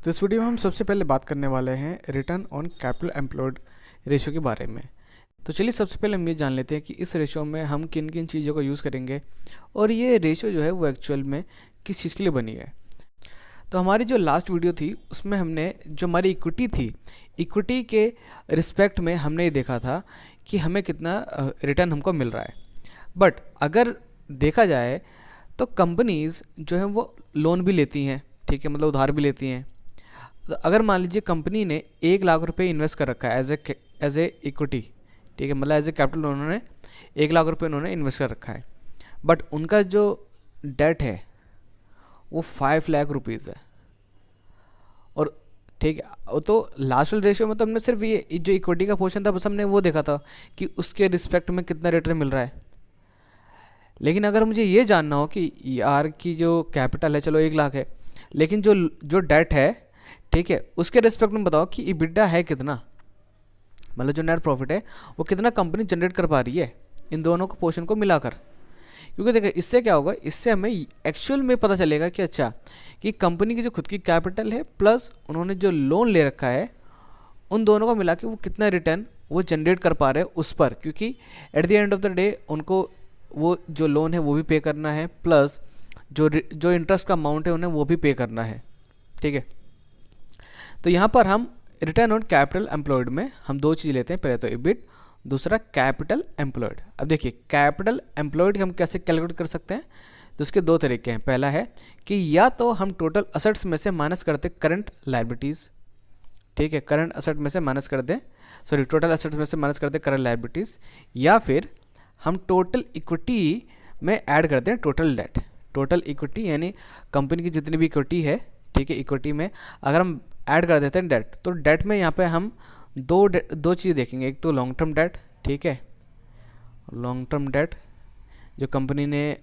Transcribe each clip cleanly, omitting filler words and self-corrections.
तो इस वीडियो में हम सबसे पहले बात करने वाले हैं return on capital employed ratio के बारे में। तो चलिए सबसे पहले हम ये जान लेते हैं कि इस रेशियो में हम किन किन चीज़ों का यूज़ करेंगे और ये रेशियो जो है वो एक्चुअल में किस चीज़ के लिए बनी है। तो हमारी जो लास्ट वीडियो थी उसमें हमने जो हमारी इक्विटी थी, इक्विटी के रिस्पेक्ट में हमने ये देखा था कि हमें कितना रिटर्न हमको मिल रहा है। बट अगर देखा जाए तो कंपनीज़ जो है वो लोन भी लेती हैं, ठीक है, मतलब उधार भी लेती हैं। तो अगर मान लीजिए कंपनी ने 1 लाख रुपए इन्वेस्ट कर रखा है एज ए इक्विटी, ठीक है, मतलब एज ए कैपिटल उन्होंने 1 लाख रुपए उन्होंने इन्वेस्ट कर रखा है, बट उनका जो डेट है वो 5 लाख रुपीज़ है। और ठीक है, तो लास्ट वाले रेशियो में तो हमने सिर्फ ये जो इक्विटी का पोर्शन था बस हमने वो देखा था कि उसके रिस्पेक्ट में कितना रिटर्न मिल रहा है। लेकिन अगर मुझे ये जानना हो कि यार की जो कैपिटल है चलो 1 लाख है, लेकिन जो जो डेट है, ठीक है, उसके रिस्पेक्ट में बताओ कि EBITDA है कितना, मतलब जो नेट प्रॉफिट है वो कितना कंपनी जनरेट कर पा रही है इन दोनों को पोर्शन को मिलाकर। क्योंकि देखिए इससे क्या होगा, इससे हमें एक्चुअल में पता चलेगा कि अच्छा कि कंपनी की जो खुद की कैपिटल है प्लस उन्होंने जो लोन ले रखा है उन दोनों को मिला के वो कितना रिटर्न वो जनरेट कर पा रहे हैं उस पर। क्योंकि at the end of the day उनको वो जो लोन है वो भी पे करना है, प्लस जो इंटरेस्ट का अमाउंट है उन्हें वो भी पे करना है, ठीक है। तो यहाँ पर हम रिटर्न ऑन कैपिटल एम्प्लॉयड में हम दो चीज़ लेते हैं, पहले तो इबिट, दूसरा कैपिटल एम्प्लॉयड। अब देखिए कैपिटल एम्प्लॉयड हम कैसे कैलकुलेट कर सकते हैं, तो उसके दो तरीके हैं। पहला है कि या तो हम टोटल असेट्स में से माइनस करते करंट लायबिलिटीज़, ठीक है, करंट असेट में से माइनस कर दें, सॉरी टोटल असेट्स में से माइनस कर दें करंट लायबिलिटीज़, या फिर हम टोटल इक्विटी में ऐड कर दें टोटल डेट। टोटल इक्विटी यानी कंपनी की जितनी भी इक्विटी है, ठीक है, इक्विटी में अगर हम ऐड कर देते हैं डेट, तो डेट में यहाँ पे हम दो चीज़ देखेंगे। एक तो लॉन्ग टर्म डेट, ठीक है, लॉन्ग टर्म डेट जो कंपनी ने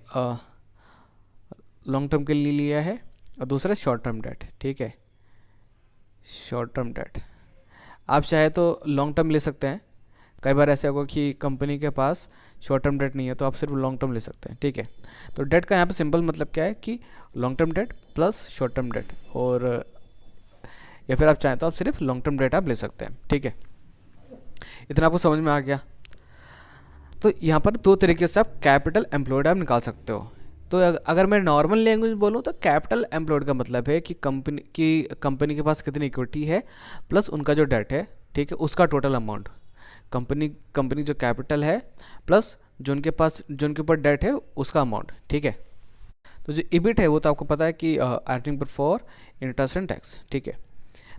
लॉन्ग टर्म के लिए लिया है, और दूसरा शॉर्ट टर्म डेट, ठीक है, शॉर्ट टर्म डेट। आप चाहे तो लॉन्ग टर्म ले सकते हैं, कई बार ऐसा होगा कि कंपनी के पास शॉर्ट टर्म डेट नहीं है तो आप सिर्फ लॉन्ग टर्म ले सकते हैं, ठीक है। तो डेट का यहाँ पे सिंपल मतलब क्या है कि long term debt plus short term debt, और या फिर आप चाहें तो आप सिर्फ लॉन्ग टर्म डेट आप ले सकते हैं, ठीक है। इतना आपको समझ में आ गया। तो यहाँ पर दो तरीके से आप कैपिटल एम्प्लॉयड आप निकाल सकते हो। तो अगर मैं नॉर्मल लैंग्वेज बोलूँ तो कैपिटल एम्प्लॉयड का मतलब है कि कंपनी के पास कितनी इक्विटी है प्लस उनका जो डेट है, ठीक है, उसका टोटल अमाउंट। कंपनी जो कैपिटल है प्लस जो उनके ऊपर डेट है उसका अमाउंट, ठीक है। तो जो इबिट है वो तो आपको पता है कि earning before interest and tax, ठीक है।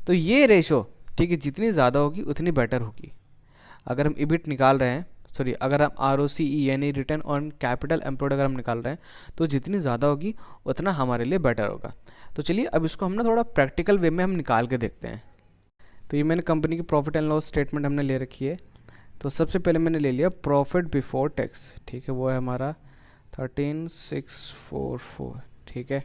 तो ये रेशो, ठीक है, जितनी ज़्यादा होगी उतनी बेटर होगी। अगर हम इबिट निकाल रहे हैं, सॉरी अगर हम ROCE यानी रिटर्न ऑन कैपिटल एम्प्लॉयड अगर हम निकाल रहे हैं, तो जितनी ज़्यादा होगी उतना हमारे लिए बेटर होगा। तो चलिए अब इसको हम ना थोड़ा प्रैक्टिकल वे में हम निकाल के देखते हैं। तो ये मैंने कंपनी की प्रॉफिट एंड लॉस स्टेटमेंट हमने ले रखी है। तो सबसे पहले मैंने ले लिया प्रॉफिट बिफोर टैक्स, ठीक है, वो है हमारा 13644, ठीक है।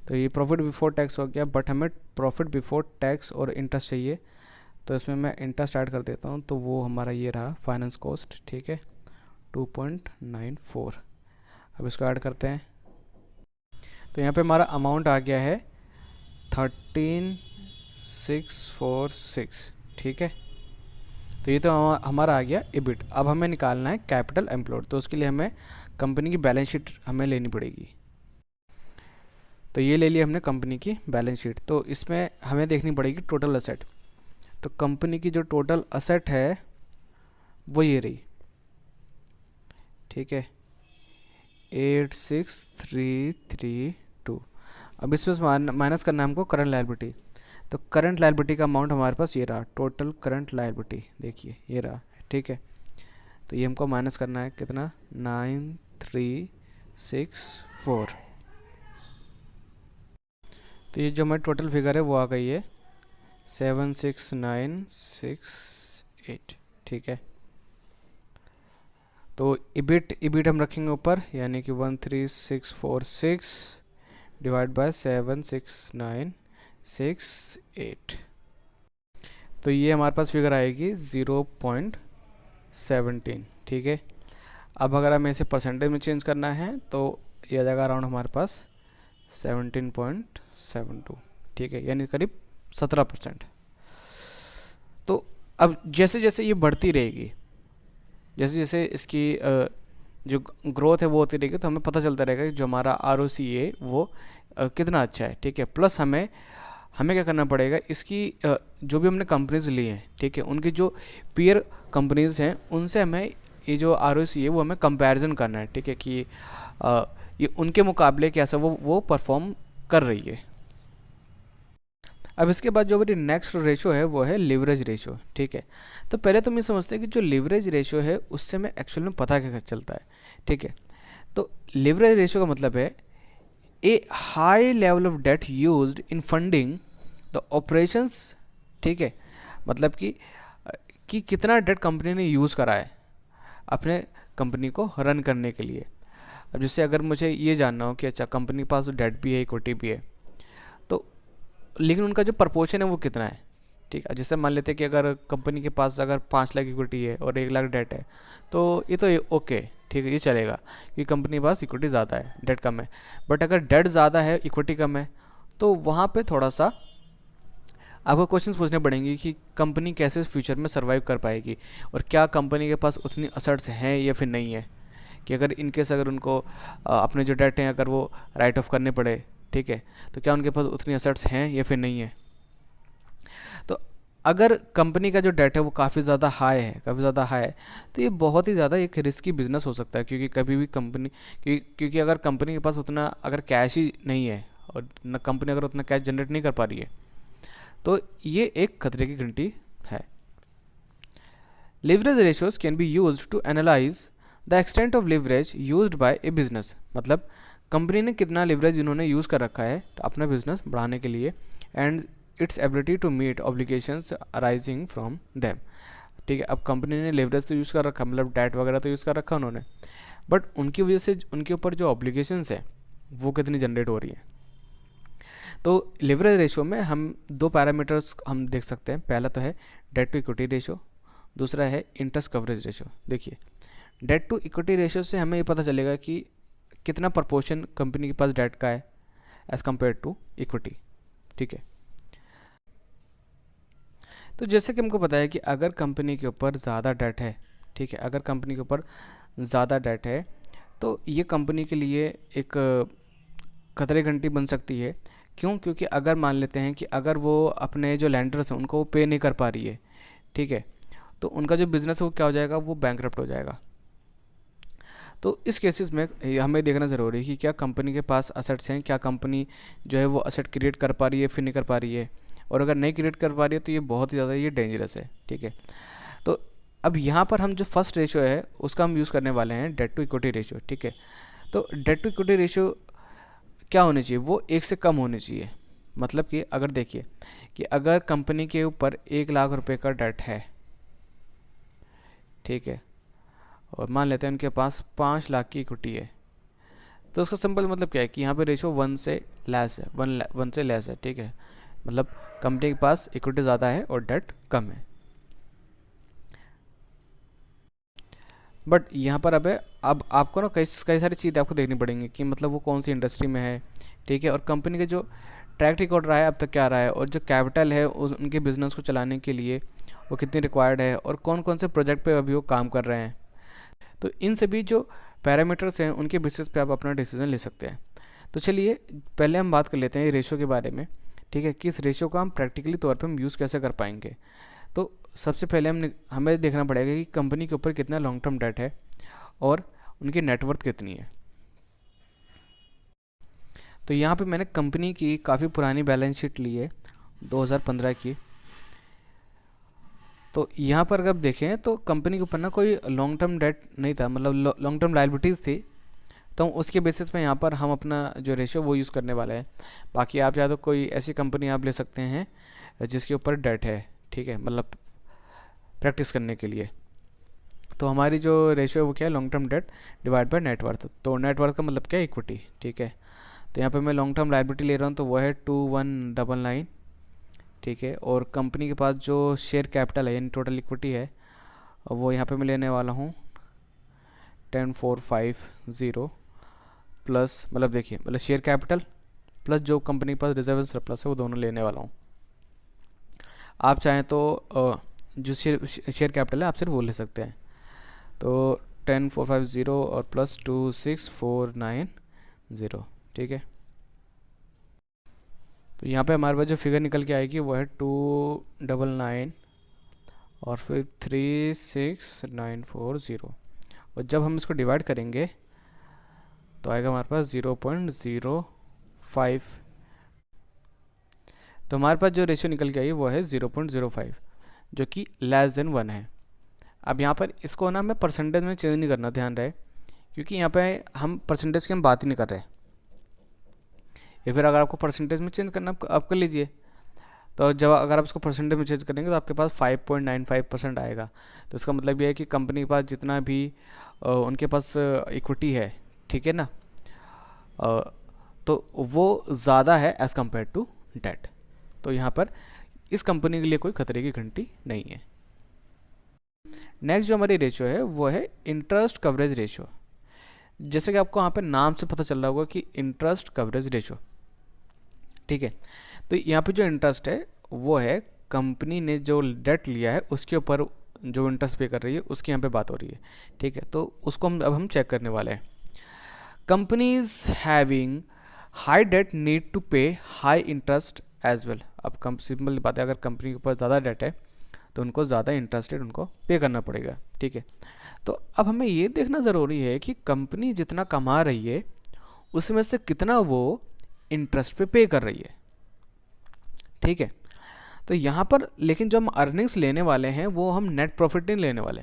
तो ये प्रॉफिट बिफोर टैक्स हो गया, बट हमें प्रॉफिट बिफोर टैक्स और इंटरेस्ट चाहिए। तो इसमें मैं इंटरेस्ट ऐड कर देता हूँ, तो वो हमारा ये रहा फाइनेंस कॉस्ट, ठीक है, 2.94। अब इसको ऐड करते हैं, तो यहाँ पे हमारा अमाउंट आ गया है 13646, ठीक है। तो ये तो हमारा आ गया इबिट। अब हमें निकालना है कैपिटल एम्प्लॉयड, तो उसके लिए हमें कंपनी की बैलेंस शीट हमें लेनी पड़ेगी। तो ये ले लिया हमने कंपनी की बैलेंस शीट। तो इसमें हमें देखनी पड़ेगी टोटल असेट। तो कंपनी की जो टोटल असेट है वो ये रही, ठीक है, 86,332। अब इसमें माइनस करना है हमको करंट लायबिलिटी। तो करंट लायबिलिटी का अमाउंट हमारे पास ये रहा, टोटल करंट लायबिलिटी देखिए ये रहा, ठीक है। तो ये हमको माइनस करना है कितना, 9364। तो ये जो हमारी टोटल फिगर है वो आ गई है 76968, ठीक है। तो इबिट हम रखेंगे ऊपर, यानी कि 13646 डिवाइड बाय 76968। तो ये हमारे पास फिगर आएगी 0.17, ठीक है। अब अगर हमें इसे परसेंटेज में चेंज करना है तो ये आ जाएगा अराउंड हमारे पास 17.72, ठीक है, यानी करीब 17%। तो अब जैसे जैसे ये बढ़ती रहेगी, जैसे जैसे इसकी जो ग्रोथ है वो होती रहेगी, तो हमें पता चलता रहेगा कि जो हमारा ROCE है वो कितना अच्छा है। ठीक है, प्लस हमें हमें क्या करना पड़ेगा, इसकी जो भी हमने कंपनीज ली हैं, ठीक है, उनकी जो पीयर कंपनीज हैं उनसे हमें ये जो ROCE है वो हमें कंपैरिजन करना है। ठीक है, कि अ, ये उनके मुकाबले कैसा वो परफॉर्म कर रही है। अब इसके बाद जो हमारी नेक्स्ट रेशो है वो है लिवरेज रेशो। ठीक है, तो पहले तो हम ये समझते हैं कि जो लिवरेज रेशो है उससे हमें एक्चुअल में पता क्या चलता है। ठीक है, तो लिवरेज रेशो का मतलब है a high level of debt used in funding the operations. ठीक है, मतलब कि कितना डेट कंपनी ने यूज़ करा है अपने कंपनी को रन करने के लिए। अब जैसे अगर मुझे ये जानना हो कि अच्छा कंपनी के पास डेट भी है, इक्विटी भी है, तो लेकिन उनका जो प्रपोर्शन है वो कितना है। ठीक है, जैसे मान लेते हैं कि अगर कंपनी के पास अगर 5 लाख इक्विटी है और 1 लाख डेट है, तो ये तो ओके, ठीक है, ये चलेगा क्योंकि कंपनी के पास इक्विटी ज़्यादा है, डेट कम है। बट अगर डेट ज़्यादा है, इक्विटी कम है, तो वहाँ पे थोड़ा सा आपको क्वेश्चंस पूछने पड़ेंगे कि कंपनी कैसे फ्यूचर में सर्वाइव कर पाएगी, और क्या कंपनी के पास उतनी असेट्स हैं या फिर नहीं है, कि अगर इनकेस अगर उनको अपने जो डेट हैं अगर वो राइट ऑफ करने पड़े, ठीक है, तो क्या उनके पास उतनी असेट्स हैं या फिर नहीं है। तो अगर कंपनी का जो डेट है वो काफ़ी ज़्यादा हाई है, काफ़ी ज़्यादा हाई है, तो ये बहुत ही ज़्यादा एक रिस्की बिजनेस हो सकता है, क्योंकि कभी भी कंपनी क्योंकि अगर कंपनी के पास उतना अगर कैश ही नहीं है और न कंपनी अगर उतना कैश जनरेट नहीं कर पा रही है, तो ये एक खतरे की घंटी है। Leverage ratios can be used to analyze the extent of leverage used by a business। मतलब कंपनी ने कितना लेवरेज इन्होंने यूज़ कर रखा है अपना बिजनेस बढ़ाने के लिए, and its ability to meet obligations arising from them. ठीक है, अब कंपनी ने लेवरेज तो यूज़ कर रखा, मतलब डेट वगैरह तो यूज़ कर रखा उन्होंने, बट उनकी वजह से उनके ऊपर जो ऑब्लिगेशंस है वो कितनी जनरेट हो रही है। तो लेवरेज रेशो में हम दो पैरामीटर्स हम देख सकते हैं। पहला तो है डेट टू इक्विटी रेशो, दूसरा है इंटरेस्ट कवरेज रेशो। देखिए, डेट टू इक्विटी रेशो से हमें ये पता चलेगा कि कितना प्रपोर्शन कंपनी के पास डेट का है एज़ कम्पेयर टू इक्विटी। ठीक है, तो जैसे कि हमको पता है कि अगर कंपनी के ऊपर ज़्यादा डेट है, ठीक है, अगर कंपनी के ऊपर ज़्यादा डेट है, तो ये कंपनी के लिए एक खतरे घंटी बन सकती है। क्यों? क्योंकि अगर मान लेते हैं कि अगर वो अपने जो लैंडर्स हैं उनको वो पे नहीं कर पा रही है, ठीक है, तो उनका जो बिज़नेस है वो क्या हो जाएगा, वो बैंकरप्ट हो जाएगा। तो इस केसेस में हमें देखना ज़रूरी है कि क्या कंपनी के पास असेट्स हैं, क्या कंपनी जो है वो असेट क्रिएट कर पा रही है फिर नहीं कर पा रही है, और अगर नहीं क्रिएट कर पा रही है तो ये बहुत ही ज़्यादा ये डेंजरस है। ठीक है, तो अब यहाँ पर हम जो फर्स्ट रेशो है उसका हम यूज़ करने वाले हैं डेट टू इक्विटी रेशो। ठीक है, तो डेट टू इक्विटी रेशो क्या होनी चाहिए, वो 1 से कम होनी चाहिए। मतलब कि अगर देखिए कि अगर कंपनी के ऊपर 1 लाख रुपए का डेट है, ठीक है, और मान लेते हैं उनके पास 5 लाख की इक्विटी है, तो उसका सिंपल मतलब क्या है कि यहाँ पे रेशो 1 से लेस है, 1 से लेस है। ठीक है, मतलब कंपनी के पास इक्विटी ज़्यादा है और डेट कम है। बट यहाँ पर अब आपको ना कई कई सारी चीज़ें आपको देखनी पड़ेंगी कि मतलब वो कौन सी इंडस्ट्री में है, ठीक है, और कंपनी का जो ट्रैक रिकॉर्ड रहा है अब तक क्या रहा है, और जो कैपिटल है उनके बिजनेस को चलाने के लिए वो कितनी रिक्वायर्ड है, और कौन कौन से प्रोजेक्ट पे अभी वो काम कर रहे हैं। तो इन सभी जो पैरामीटर्स हैं उनके बेसिस पे आप अपना डिसीजन ले सकते हैं। तो चलिए पहले हम बात कर लेते हैं रेशो के बारे में। ठीक है, कि इस रेशो को हम प्रैक्टिकली तौर पे हम यूज़ कैसे कर पाएंगे। तो सबसे पहले हमें देखना पड़ेगा कि कंपनी के ऊपर कितना लॉन्ग टर्म डेट है और उनकी नेटवर्थ कितनी है। तो यहाँ पे मैंने कंपनी की काफ़ी पुरानी बैलेंस शीट ली है 2015 की। तो यहाँ पर अगर देखें तो कंपनी के ऊपर ना कोई लॉन्ग टर्म डेट नहीं था, मतलब लॉन्ग टर्म लाइबिलिटीज़ थी। तो उसके बेसिस पे यहाँ पर हम अपना जो रेशो वो यूज़ करने वाला है। बाकी आप या तो कोई ऐसी कंपनी आप ले सकते हैं जिसके ऊपर डेट है, ठीक है, मतलब प्रैक्टिस करने के लिए। तो हमारी जो रेशो है वो क्या है, long term debt divide by net worth. तो नेटवर्थ का मतलब क्या है, इक्विटी। ठीक है, तो यहाँ पे मैं लॉन्ग टर्म लाइबिलिटी ले रहा हूँ तो वो है 2199। ठीक है, और कंपनी के पास जो शेयर कैपिटल है यानी टोटल इक्विटी है वो यहाँ पे मैं लेने वाला हूँ 10450 प्लस, मतलब देखिए, मतलब शेयर कैपिटल प्लस जो कंपनी के पास रिजर्व सरप्लस है वो दोनों लेने वाला हूँ। आप चाहें तो जो शेयर कैपिटल है आप सिर्फ वो ले सकते हैं। तो 10450 और प्लस 26490, ठीक है। तो यहाँ पे हमारे पास जो फिगर निकल के आएगी वो है 299 और फिर 36940, और जब हम इसको डिवाइड करेंगे तो आएगा हमारे पास 0.05। तो हमारे पास जो रेशियो निकल के आई वो है 0.05, जो कि लेस देन 1 है। अब यहाँ पर इसको ना हमें परसेंटेज में चेंज नहीं करना, ध्यान रहे, क्योंकि यहाँ पे हम परसेंटेज की हम बात ही नहीं कर रहे। या फिर अगर आपको परसेंटेज में चेंज करना आप कर लीजिए। तो जब अगर आप इसको परसेंटेज में चेंज करेंगे तो आपके पास 5.95% आएगा। तो इसका मतलब ये है कि कंपनी के पास जितना भी उनके पास इक्विटी है, ठीक है ना, तो वो ज़्यादा है एज़ कम्पेयर टू डेट। तो यहाँ पर इस कंपनी के लिए कोई खतरे की घंटी नहीं है। नेक्स्ट जो हमारी रेशियो है वो है इंटरेस्ट कवरेज रेशियो। जैसे कि आपको यहाँ पे नाम से पता चल रहा होगा कि इंटरेस्ट कवरेज रेशियो, ठीक है। तो यहाँ पे जो इंटरेस्ट है वो है कंपनी ने जो डेट लिया है उसके ऊपर जो इंटरेस्ट पे कर रही है, उसकी यहाँ पे बात हो रही है, ठीक है। तो उसको हम चेक करने वाले हैं। Companies having high debt need to pay high interest as well. अब सिंपल बात है, अगर कंपनी के ऊपर ज़्यादा डेट है तो उनको ज़्यादा इंटरेस्ट रेट उनको पे करना पड़ेगा, ठीक है। तो अब हमें ये देखना ज़रूरी है कि कंपनी जितना कमा रही है उसमें से कितना वो इंटरेस्ट पे कर रही है, ठीक है। तो यहाँ पर लेकिन जो हम अर्निंग्स लेने वाले हैं वो हम नेट प्रॉफिट नहीं लेने वाले,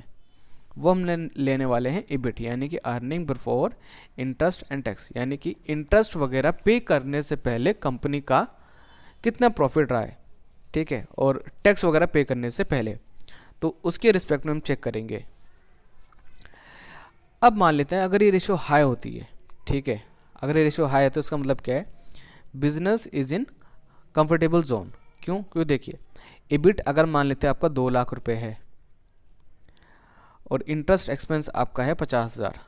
वो हम लेने वाले हैं EBIT, यानी कि earning before interest and tax, यानी कि इंटरेस्ट वगैरह पे करने से पहले कंपनी का कितना प्रॉफिट रहा है, ठीक है, और टैक्स वगैरह पे करने से पहले। तो उसके रिस्पेक्ट में हम चेक करेंगे। अब मान लेते हैं अगर ये रेशियो हाई होती है, ठीक है, अगर ये रेशियो हाई है तो इसका मतलब क्या है, business is in comfortable zone. क्यों देखिए, EBIT अगर मान लेते हैं आपका 2 लाख रुपए है और इंटरेस्ट एक्सपेंस आपका है 50,000,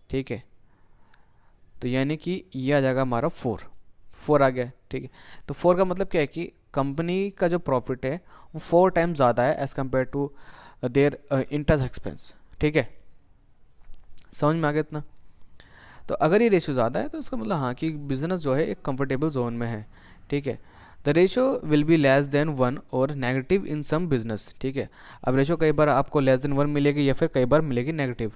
ठीक है, तो यानी कि ये आ जाएगा हमारा 4 आ गया, ठीक है। तो 4 का मतलब क्या है कि कंपनी का जो प्रॉफिट है वो 4 टाइम्स ज़्यादा है as compare to their interest expense, ठीक है। समझ में आ गया इतना? तो अगर ये रेशियो ज़्यादा है तो इसका मतलब हाँ कि बिजनेस जो है एक कंफर्टेबल जोन में है, ठीक है। The ratio will be less than 1 और नेगेटिव इन सम बिजनेस, ठीक है। अब रेशियो कई बार आपको लेस देन 1 मिलेगी या फिर कई बार मिलेगी negative,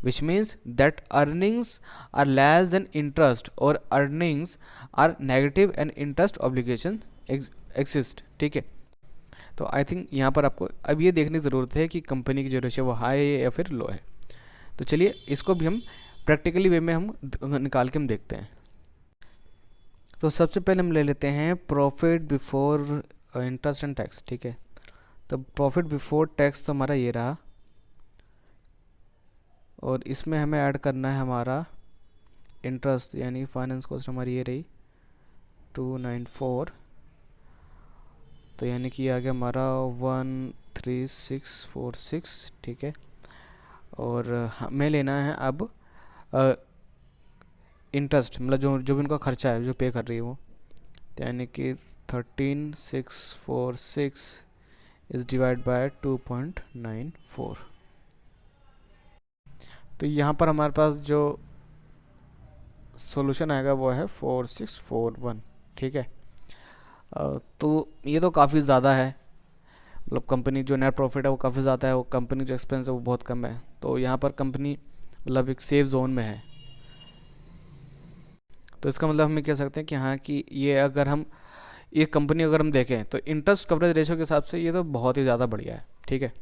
which means that earnings are less than interest और earnings are negative and interest obligation exist, ठीक है। तो आई थिंक यहाँ पर आपको अब ये देखने की ज़रूरत है कि कंपनी की जो रेशियो वो हाई है या फिर लो है। तो चलिए इसको भी हम प्रैक्टिकली वे में हम निकाल के हम देखते हैं। तो सबसे पहले हम ले लेते हैं profit before interest and tax, ठीक है। तो प्रॉफिट बिफोर टैक्स तो हमारा ये रहा, और इसमें हमें ऐड करना है हमारा इंटरेस्ट, यानी फाइनेंस कॉस्ट हमारी ये रही 294, तो यानी कि आ गया हमारा 13646, ठीक है। और हमें लेना है अब इंटरेस्ट, मतलब जो भी उनका खर्चा है जो पे कर रही है वो, यानी कि 13646 इज़ डिवाइड बाय 2.94। तो यहाँ पर हमारे पास जो सॉल्यूशन आएगा वो है 4641, ठीक है। तो ये तो काफ़ी ज़्यादा है, मतलब कंपनी जो नेट प्रॉफिट है वो काफ़ी ज़्यादा है, वो कंपनी जो एक्सपेंस है वो बहुत कम है। तो यहाँ पर कंपनी मतलब एक सेफ जोन में है। तो इसका मतलब हम कह सकते हैं कि हाँ कि ये अगर हम ये कंपनी अगर हम देखें तो इंटरेस्ट कवरेज रेशियो के हिसाब से ये तो बहुत ही ज़्यादा बढ़िया है, ठीक है।